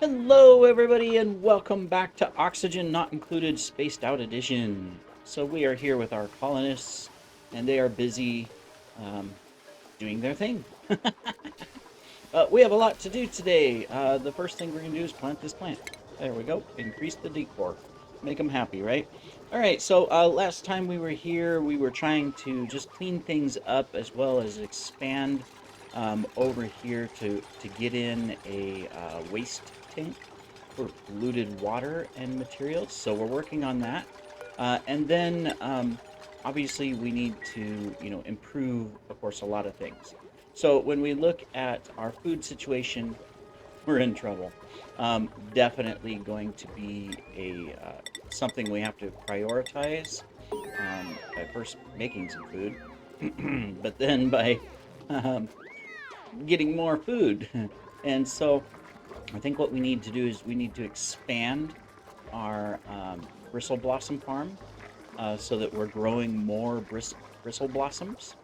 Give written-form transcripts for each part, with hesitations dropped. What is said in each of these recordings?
Hello, everybody, and welcome back to Oxygen Not Included Spaced Out Edition. So we are here with our colonists, and they are busy um, doing their thing. We have a lot to do today. The first thing we're going to do is plant this plant. There we go. Increase the decor. Make them happy, right? All right, so last time we were here, we were trying to just clean things up as well as expand over here to get in a waste tank for polluted water and materials. So we're working on that. And then obviously we need to, improve, of course, a lot of things. So when we look at our food situation, we're in trouble. Definitely going to be a something we have to prioritize by first making some food, but then by um, getting more food. And so I think what we need to do is we need to expand our bristle blossom farm so that we're growing more bristle blossoms.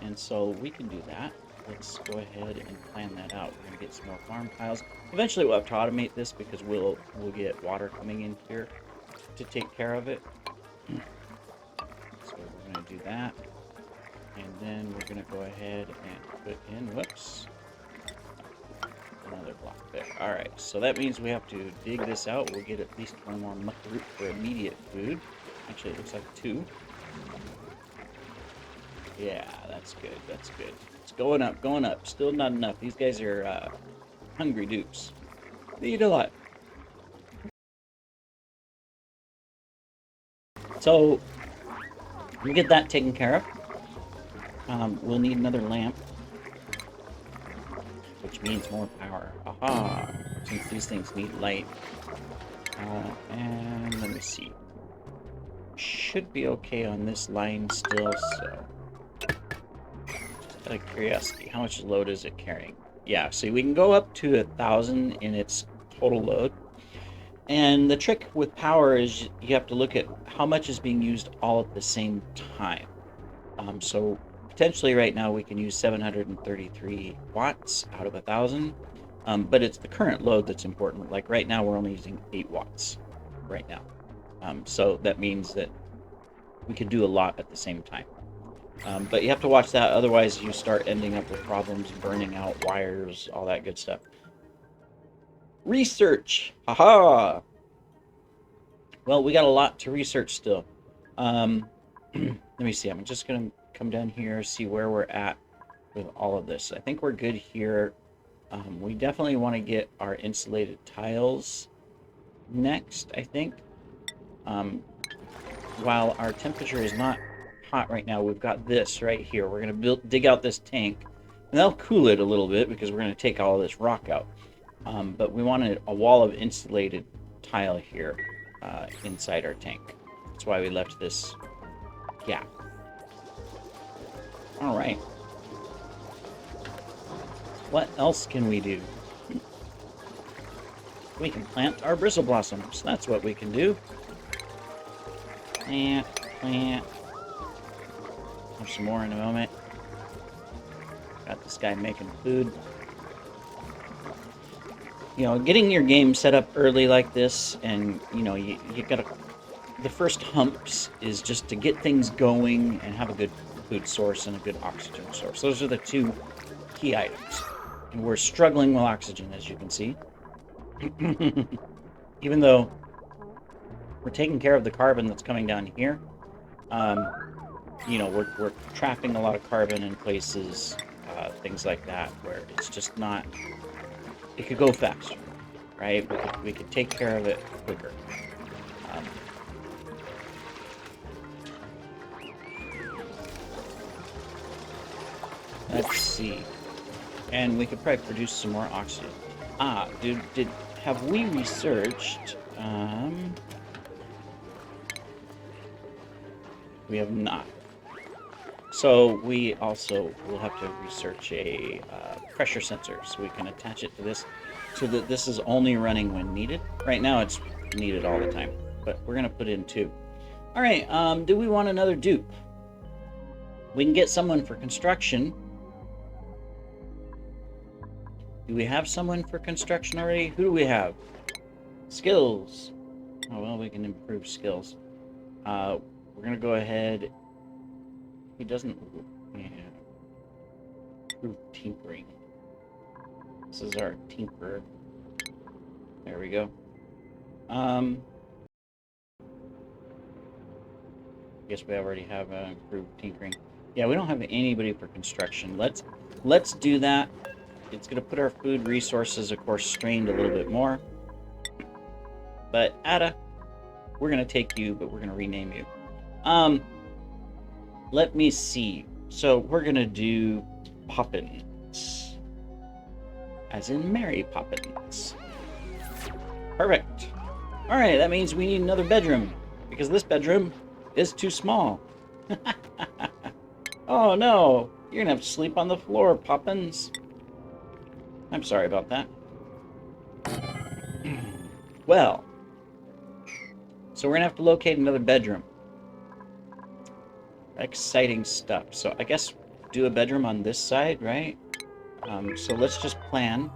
And so we can do that. Let's go ahead and plan that out. We're gonna get some more farm tiles. Eventually we'll have to automate this because we'll get water coming in here to take care of it. So we're gonna do that. And then we're gonna go ahead and put in, whoops, another block there. All right, so that means we have to dig this out. We'll get at least one more muck root for immediate food. Actually, it looks like two. Yeah, that's good. That's good. It's going up, going up. Still not enough. These guys are hungry dupes. They eat a lot. So we get that taken care of. We'll need another lamp, which means more power. Aha! Since these things need light. And let me see. Should be okay on this line still, so just out of curiosity, how much load is it carrying? Yeah, so we can go up to 1,000 in its total load. And the trick with power is you have to look at how much is being used all at the same time. So potentially right now we can use 733 watts out of 1,000, but it's the current load that's important. Like right now we're only using 8 watts right now. So that means that we can do a lot at the same time. But you have to watch that, otherwise you start ending up with problems, burning out wires, all that good stuff. Research! Haha! Well, we got a lot to research still. Let me see, I'm just going to come down here, see where we're at with all of this. I think we're good here. We definitely want to get our insulated tiles next, I think. While our temperature is not hot right now, we've got this right here. We're going to dig out this tank, and that'll cool it a little bit because we're going to take all this rock out. But we wanted a wall of insulated tile here inside our tank. That's why we left this gap. All right. What else can we do? We can plant our bristle blossoms. That's what we can do. Plant, plant. Have some more in a moment. Got this guy making food. Getting your game set up early like this, and you gotta. The first humps is just to get things going and have a good food source and a good oxygen source. Those are the two key items. And we're struggling with oxygen, as you can see. Even though we're taking care of the carbon that's coming down here, we're trapping a lot of carbon in places, things like that, where it's just not. It could go faster, right? We could take care of it quicker. Let's see. And we could probably produce some more oxygen. Have we researched? We have not. So we also will have to research a pressure sensor so we can attach it to this so that this is only running when needed. Right now it's needed all the time, but we're gonna put in two. All right, do we want another dupe? We can get someone for construction. Do we have someone for construction already? Who do we have? Skills. Oh, well, we can improve skills. We're going to go ahead. He doesn't... Yeah. Improve tinkering. This is our tinkerer. There we go. I guess we already have improved tinkering. Yeah, we don't have anybody for construction. Let's do that. It's going to put our food resources, of course, strained a little bit more. But Ada, we're going to take you, but we're going to rename you. Let me see. So we're going to do Poppins. As in Mary Poppins. Perfect. All right, that means we need another bedroom. Because this bedroom is too small. Oh, no. You're going to have to sleep on the floor, Poppins. I'm sorry about that. Well. So we're going to have to locate another bedroom. Exciting stuff. So I guess do a bedroom on this side, right? So let's just plan.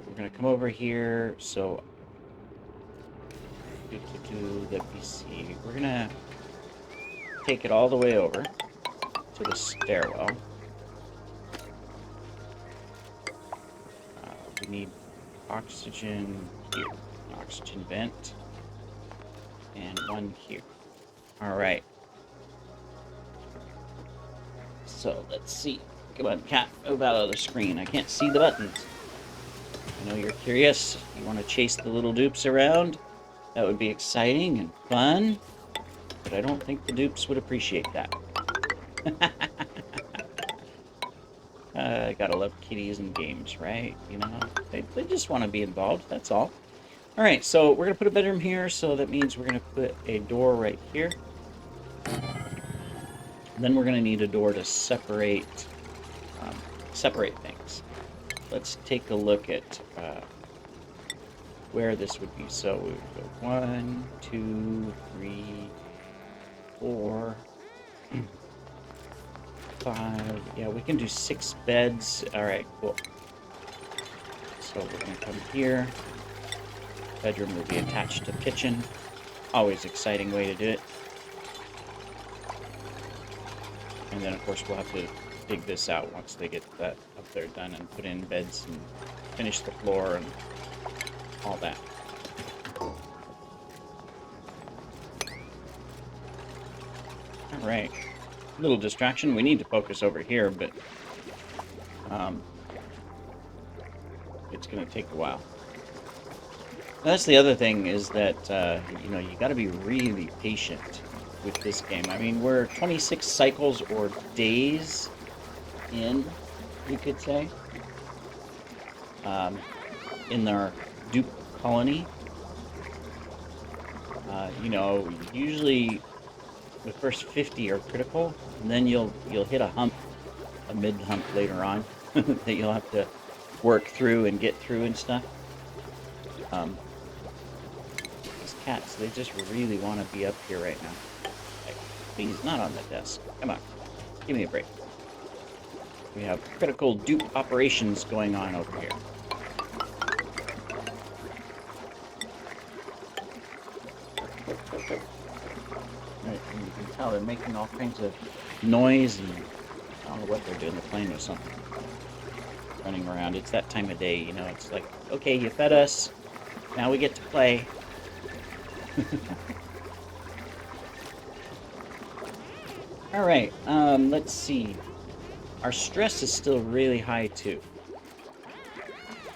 We're going to come over here. So let me see. We're going to take it all the way over to the stairwell. We need oxygen here. Oxygen vent. And one here. Alright. So, let's see. Come on, cat. Move out of the screen. I can't see the buttons. I know you're curious. You want to chase the little dupes around? That would be exciting and fun. But I don't think the dupes would appreciate that. Gotta love kitties and games, right? You know, they just want to be involved, that's all. Alright, so we're going to put a bedroom here, so that means we're going to put a door right here. And then we're going to need a door to separate things. Let's take a look at where this would be. So we would go 1, 2, 3, 4, 5. Yeah, we can do 6 beds. Alright, cool. So we're going to come here. Bedroom will be attached to kitchen. Always exciting way to do it. And then, of course, we'll have to dig this out once they get that up there done and put in beds and finish the floor and all that. Alright. A little distraction. We need to focus over here, but it's going to take a while. That's the other thing is that, you know, you got to be really patient with this game. I mean, we're 26 cycles or days in, you could say, in our dupe colony. You know, usually the first 50 are critical, and then you'll hit a hump, a mid-hump later on, that you'll have to work through and get through and stuff. These cats, they just really want to be up here right now. Like, please, not on the desk. Come on. Give me a break. We have critical dupe operations going on over here. Right, and you can tell they're making all kinds of noise, and I don't know what they're doing. They're playing with something. Running around. It's that time of day, you know. It's like, okay, you fed us. Now we get to play. Alright, let's see. Our stress is still really high, too.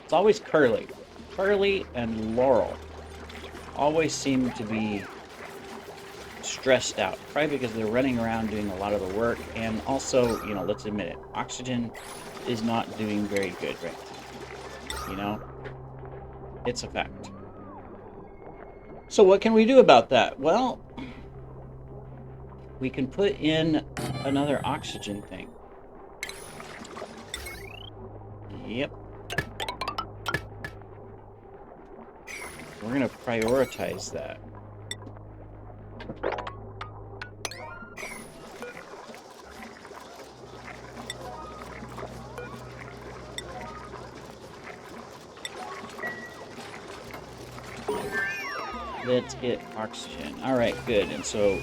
It's always Curly. Curly and Laurel always seem to be stressed out. Probably because they're running around doing a lot of the work. And also, you know, let's admit it. Oxygen is not doing very good right now. You know? It's a fact. So what can we do about that? Well, we can put in another oxygen thing. Yep. We're going to prioritize that. Let's get oxygen. All right, good. And so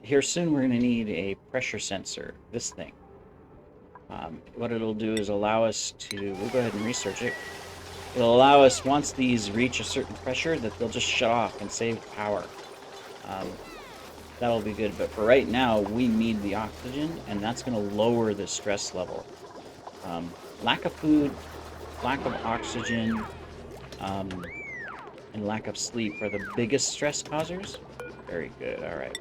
here soon we're going to need a pressure sensor, this thing. What it'll do is allow us to, we'll go ahead and research it. It'll allow us, once these reach a certain pressure, that they'll just shut off and save power. That'll be good, but for right now, we need the oxygen, and that's going to lower the stress level. Lack of food, lack of oxygen, and lack of sleep are the biggest stress causers. Very good, all right.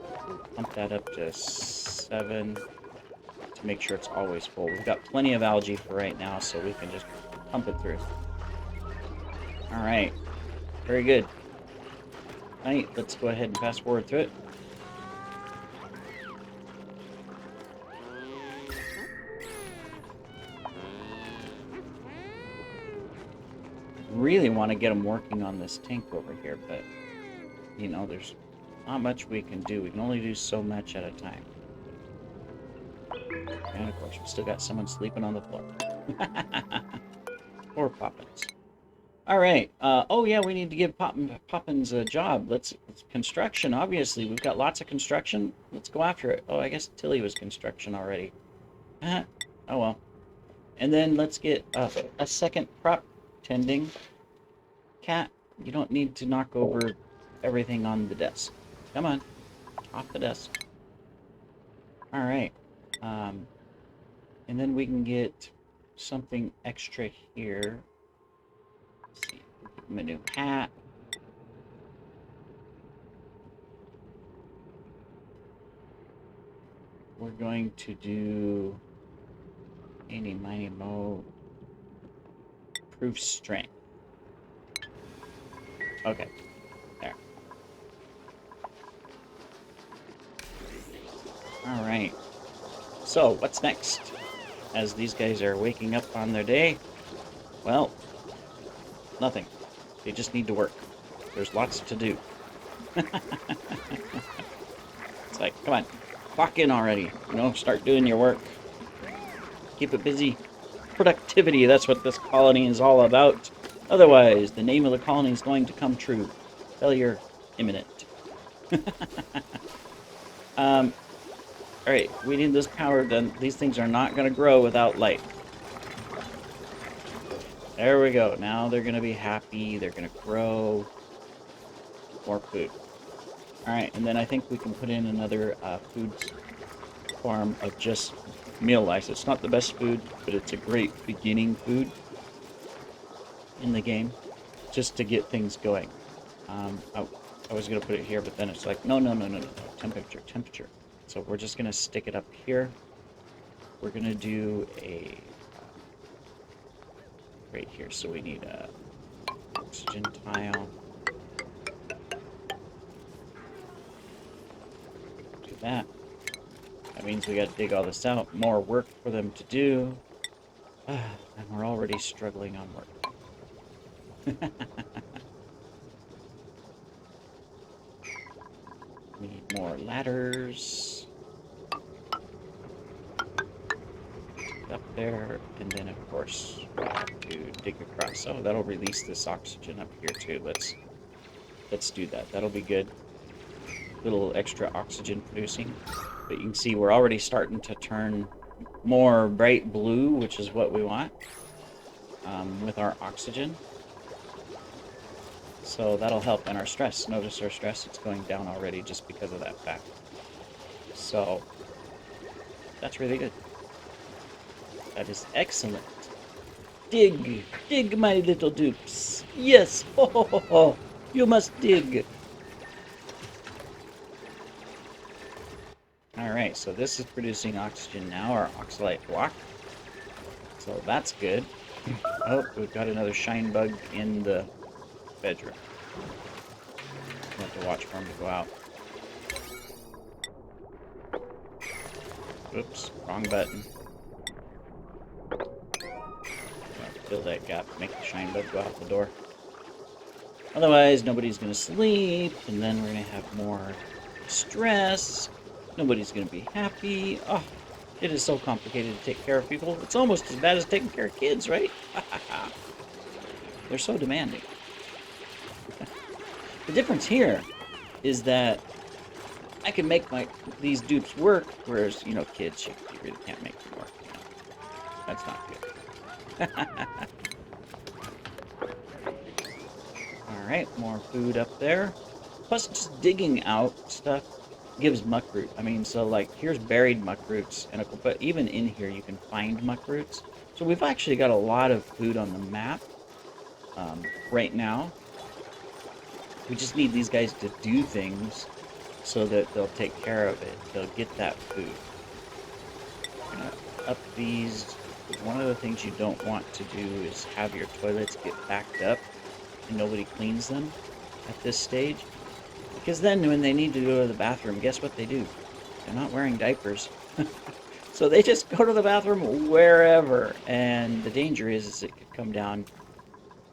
Pump that up to 7 to make sure it's always full. We've got plenty of algae for right now, so we can just pump it through. All right, very good. All right, let's go ahead and fast forward through it. Really want to get them working on this tank over here, but you know, there's not much we can do. We can only do so much at a time. And of course, we still got someone sleeping on the floor. Poor Poppins. All right. Oh yeah, we need to give Poppins a job. It's construction. Obviously, we've got lots of construction. Let's go after it. Oh, I guess Tilly was construction already. Oh well. And then let's get a second prop tending. Cat, you don't need to knock over everything on the desk. Come on, off the desk. All right. And then we can get something extra here. Let's see, give him a new hat. We're going to do any miny mo proof strength. Okay, there. All right. So what's next? As these guys are waking up on their day, well, nothing. They just need to work. There's lots to do. It's like, come on, clock in already. You know, start doing your work. Keep it busy. Productivity, that's what this colony is all about. Otherwise, the name of the colony is going to come true. Failure imminent. Alright, we need this power done. These things are not going to grow without light. There we go. Now they're going to be happy. They're going to grow. More food. Alright, and then I think we can put in another food farm of just meal lice. It's not the best food, but it's a great beginning food in the game, just to get things going. I was going to put it here, but then it's like, no. Temperature. So we're just going to stick it up here. We're going to do a right here. So we need a oxygen tile. Do that. That means we got to dig all this out. More work for them to do. And we're already struggling on work. We need more ladders. Up there, and then of course we have to dig across. Oh, that'll release this oxygen up here too. Let's do that. That'll be good. Little extra oxygen producing. But you can see we're already starting to turn more bright blue, which is what we want with our oxygen. So that'll help in our stress. Notice our stress, it's going down already just because of that fact. So that's really good. That is excellent. Dig, dig, my little dupes. Yes, ho ho ho ho. You must dig. Alright, so this is producing oxygen now, our oxalite block. So that's good. Oh, we've got another shine bug in the bedroom. We'll have to watch for him to go out. Oops, wrong button. Fill that gap, make the shine bug go out the door. Otherwise, nobody's going to sleep, and then we're going to have more stress. Nobody's going to be happy. Oh, it is so complicated to take care of people. It's almost as bad as taking care of kids, right? They're so demanding. The difference here is that I can make these dupes work, whereas, kids, you really can't make them work. That's not good. Alright, more food up there. Plus, just digging out stuff gives muck root. I mean, so, like, here's buried muck roots, but even in here you can find muck roots. So we've actually got a lot of food on the map right now. We just need these guys to do things so that they'll take care of it. They'll get that food. I'm gonna up these. One of the things you don't want to do is have your toilets get backed up and nobody cleans them at this stage. Because then when they need to go to the bathroom, guess what they do? They're not wearing diapers. So they just go to the bathroom wherever. And the danger is it could come down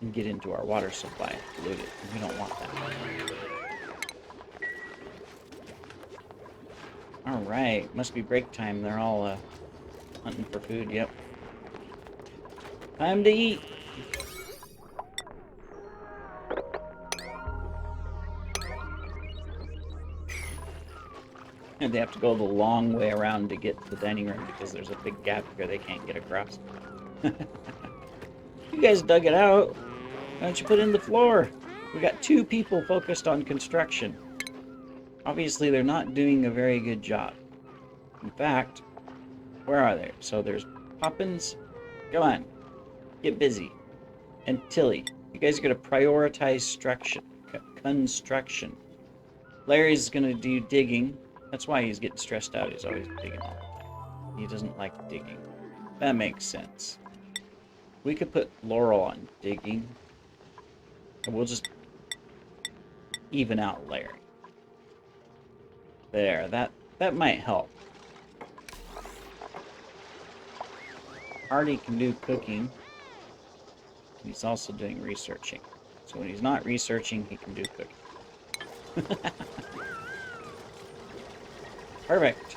and get into our water supply and pollute it. And we don't want that. Alright, must be break time. They're all hunting for food, yep. Time to eat! And they have to go the long way around to get to the dining room because there's a big gap here they can't get across. You guys dug it out. Why don't you put it in the floor? We got 2 people focused on construction. Obviously, they're not doing a very good job. In fact, where are they? So there's Poppins. Come on. Get busy. And Tilly. You guys are going to prioritize construction. Larry's going to do digging. That's why he's getting stressed out. He's always digging all the time. He doesn't like digging. That makes sense. We could put Laurel on digging. And we'll just even out Larry. There. That might help. Artie can do cooking. He's also doing researching. So when he's not researching, he can do cooking. Perfect.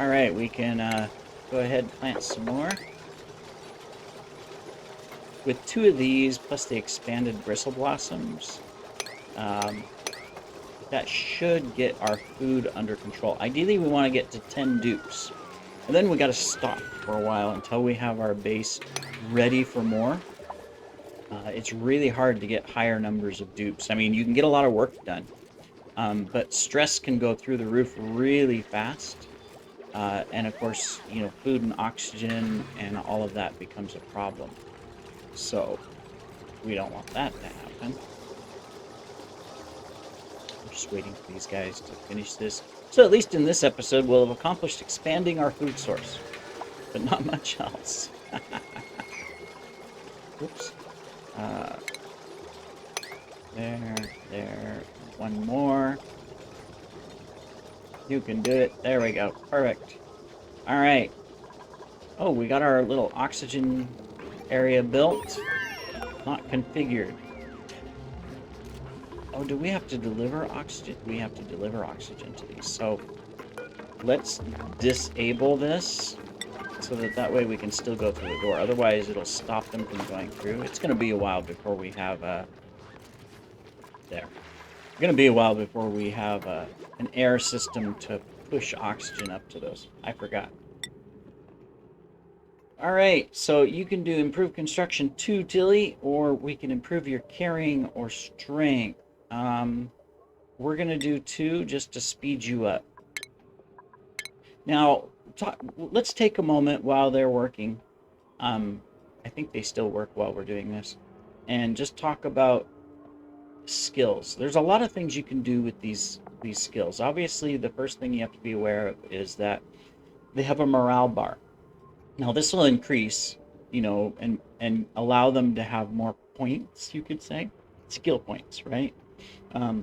Alright, we can go ahead and plant some more. With 2 of these, plus the expanded bristle blossoms, that should get our food under control. Ideally, we want to get to 10 dupes. And then we got to stop for a while until we have our base ready for more. It's really hard to get higher numbers of dupes. I mean, you can get a lot of work done. But stress can go through the roof really fast. And of course, food and oxygen and all of that becomes a problem. So, we don't want that to happen. I'm just waiting for these guys to finish this. So at least in this episode, we'll have accomplished expanding our food source. But not much else. Oops. There. One more. You can do it. There we go. Perfect. Alright. Oh, we got our little oxygen area built. Not configured. Oh, do we have to deliver oxygen? We have to deliver oxygen to these. So, let's disable this so that way we can still go through the door. Otherwise, it'll stop them from going through. It's going to be a while before we have there. It's going to be a while before we have an air system to push oxygen up to those. I forgot. Alright, so you can do improved construction 2, Tilly, or we can improve your carrying or strength. We're going to do 2 just to speed you up. Now, let's take a moment while they're working. I think they still work while we're doing this. And just talk about skills. There's a lot of things you can do with these skills. Obviously, the first thing you have to be aware of is that they have a morale bar. Now, this will increase, and allow them to have more points, you could say. Skill points, right?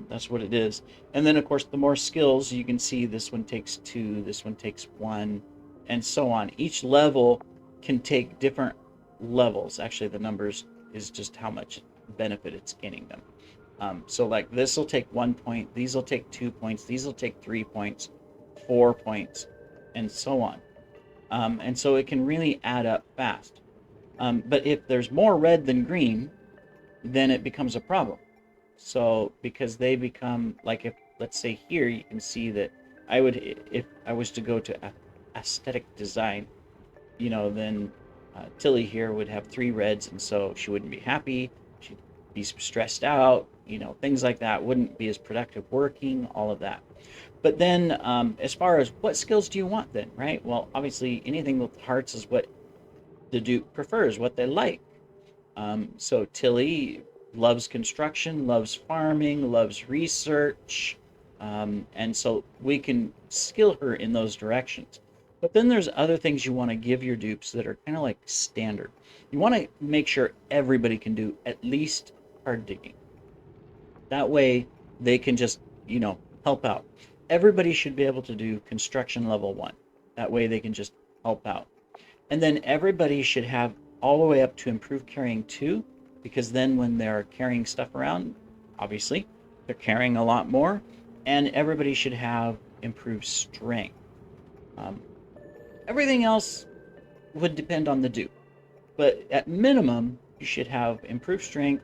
That's what it is. And then, of course, the more skills, you can see this one takes 2, this one takes 1, and so on. Each level can take different levels. Actually, the numbers is just how much benefit it's gaining them. So, like, this will take 1 point, these will take 2 points, these will take 3 points, 4 points, and so on. And so it can really add up fast. But if there's more red than green, then it becomes a problem. So because they become like, if let's say here you can see that I would, if I was to go to aesthetic design, then Tilly here would have 3 reds, and so she wouldn't be happy. She'd be stressed out. Things like that wouldn't be as productive working. All of that. But then, as far as what skills do you want, then, right? Well, obviously, anything with hearts is what the Duke prefers, what they like. So Tilly loves construction, loves farming, loves research, and so we can skill her in those directions. But then there's other things you want to give your dupes that are kind of like standard. You want to make sure everybody can do at least hard digging. That way they can just, help out. Everybody should be able to do construction level 1. That way they can just help out. And then everybody should have all the way up to improved carrying 2, because then when they're carrying stuff around, obviously, they're carrying a lot more, and everybody should have improved strength. Everything else would depend on the dupe, but at minimum, you should have improved strength,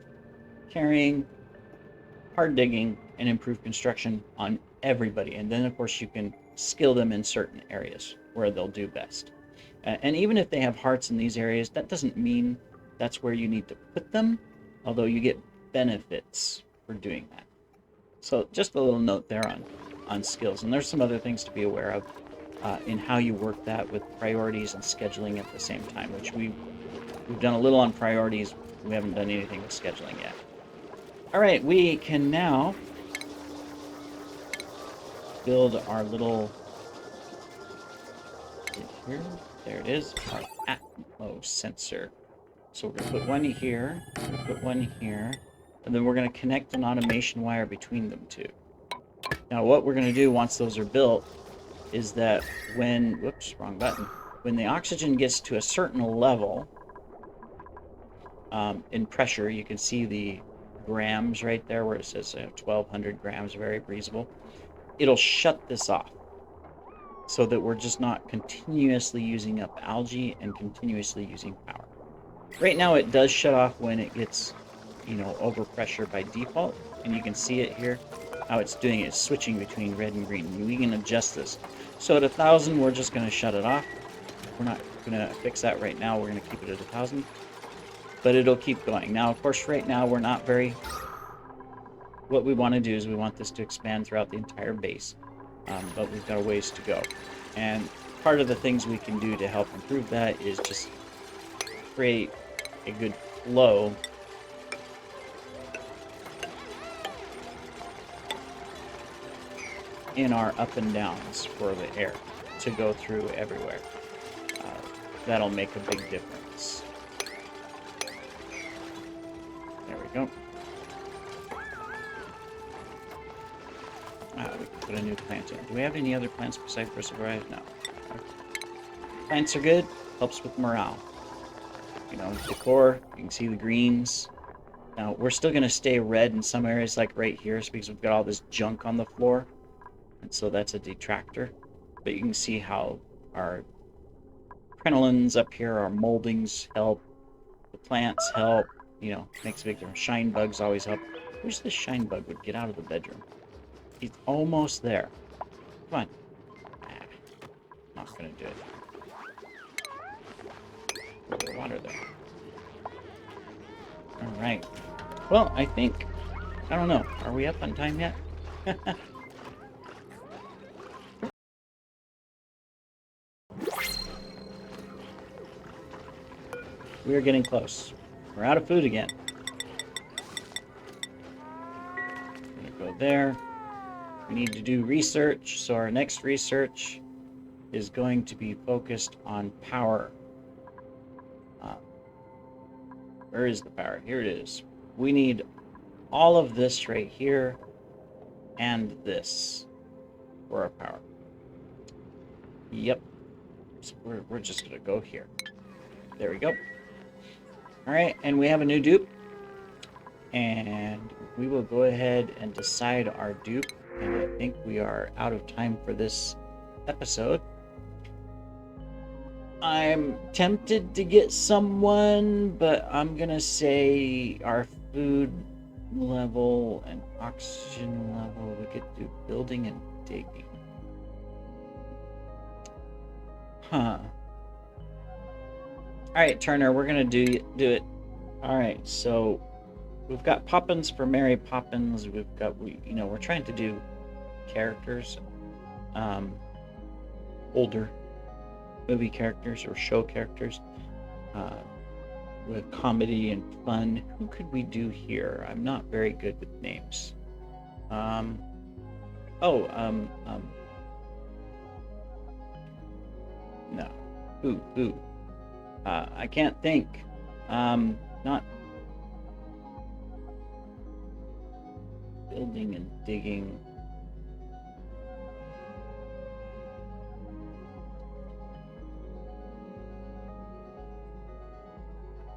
carrying, hard digging, and improved construction on everybody. And then, of course, you can skill them in certain areas where they'll do best. And even if they have hearts in these areas, that doesn't mean that's where you need to put them, although you get benefits for doing that. So just a little note there on skills. And there's some other things to be aware of in how you work that with priorities and scheduling at the same time, which we've done a little on priorities. We haven't done anything with scheduling yet. All right, we can now build our little, here, there it is, our Atmos sensor. So we're going to put one here, put one here, and then we're going to connect an automation wire between them two. Now what we're going to do once those are built is that when, whoops, wrong button, when the oxygen gets to a certain level in pressure, you can see the grams right there where it says 1200 grams, very breathable. It'll shut this off so that we're just not continuously using up algae and continuously using power. Right now it does shut off when it gets, over pressure by default, and you can see it here, how it's doing it. It's switching between red and green. We can adjust this. So at 1,000, we're just going to shut it off. We're not going to fix that right now. We're going to keep it at 1,000, but it'll keep going. Now, of course, right now we're not very, what we want to do is we want this to expand throughout the entire base, but we've got a ways to go. And part of the things we can do to help improve that is just create a good flow in our up and downs for the air to go through everywhere. That'll make a big difference. There we go. We can put a new plant in. Do we have any other plants besides Bristlebri? No. Plants are good. Helps with morale. Decor, you can see the greens. Now, we're still going to stay red in some areas, like right here, because we've got all this junk on the floor. And so that's a detractor. But you can see how our crenolines up here, our moldings help. The plants help. Makes a big difference. Shine bugs always help. I wish this shine bug would get out of the bedroom. He's almost there. Come on. Not going to do it. Water there. Alright. Well, I think, I don't know. Are we up on time yet? We are getting close. We're out of food again. I'm gonna go there. We need to do research, so our next research is going to be focused on power. Where is the power? Here it is. We need all of this right here and this for our power. Yep. So we're just going to go here. There we go. All right, and we have a new dupe. And we will go ahead and decide our dupe. And I think we are out of time for this episode. I'm tempted to get someone, but I'm gonna say our food level and oxygen level. We could do building and digging. Huh. Alright, Turner, we're gonna do it. Alright, so we've got Poppins for Mary Poppins. We've got we're trying to do characters. Older movie characters or show characters. With comedy and fun. Who could we do here? I'm not very good with names. No. Who? I can't think. Not building and digging.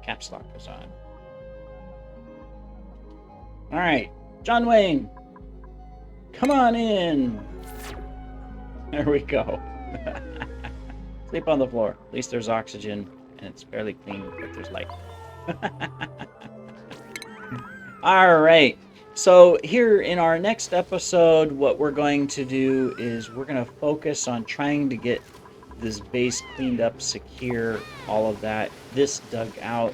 Caps lock was on. All right, John Wayne, come on in. There we go. Sleep on the floor. At least there's oxygen and it's fairly clean, but there's light. All right. So here in our next episode, what we're going to do is we're going to focus on trying to get this base cleaned up, secure, all of that. This dug out.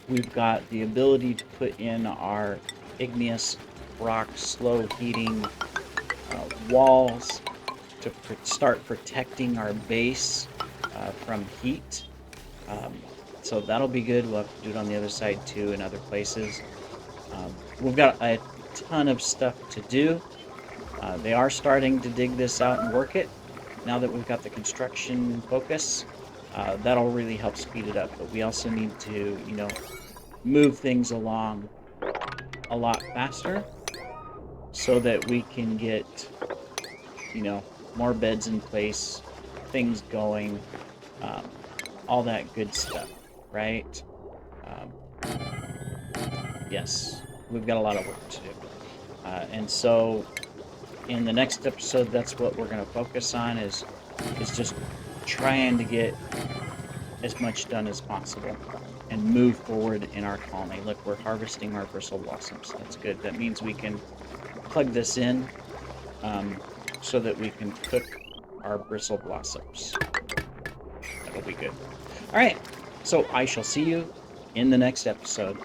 We've got the ability to put in our igneous rock, slow heating walls to start protecting our base from heat. So that'll be good. We'll have to do it on the other side too in other places. We've got a ton of stuff to do. They are starting to dig this out and work it. Now that we've got the construction focus, that'll really help speed it up. But we also need to, move things along a lot faster so that we can get, more beds in place, things going, all that good stuff, right? Yes, we've got a lot of work to do. And so in the next episode, that's what we're going to focus on is just trying to get as much done as possible and move forward in our colony. Look, we're harvesting our bristle blossoms. That's good. That means we can plug this in so that we can cook our bristle blossoms. That'll be good. All right. So I shall see you in the next episode.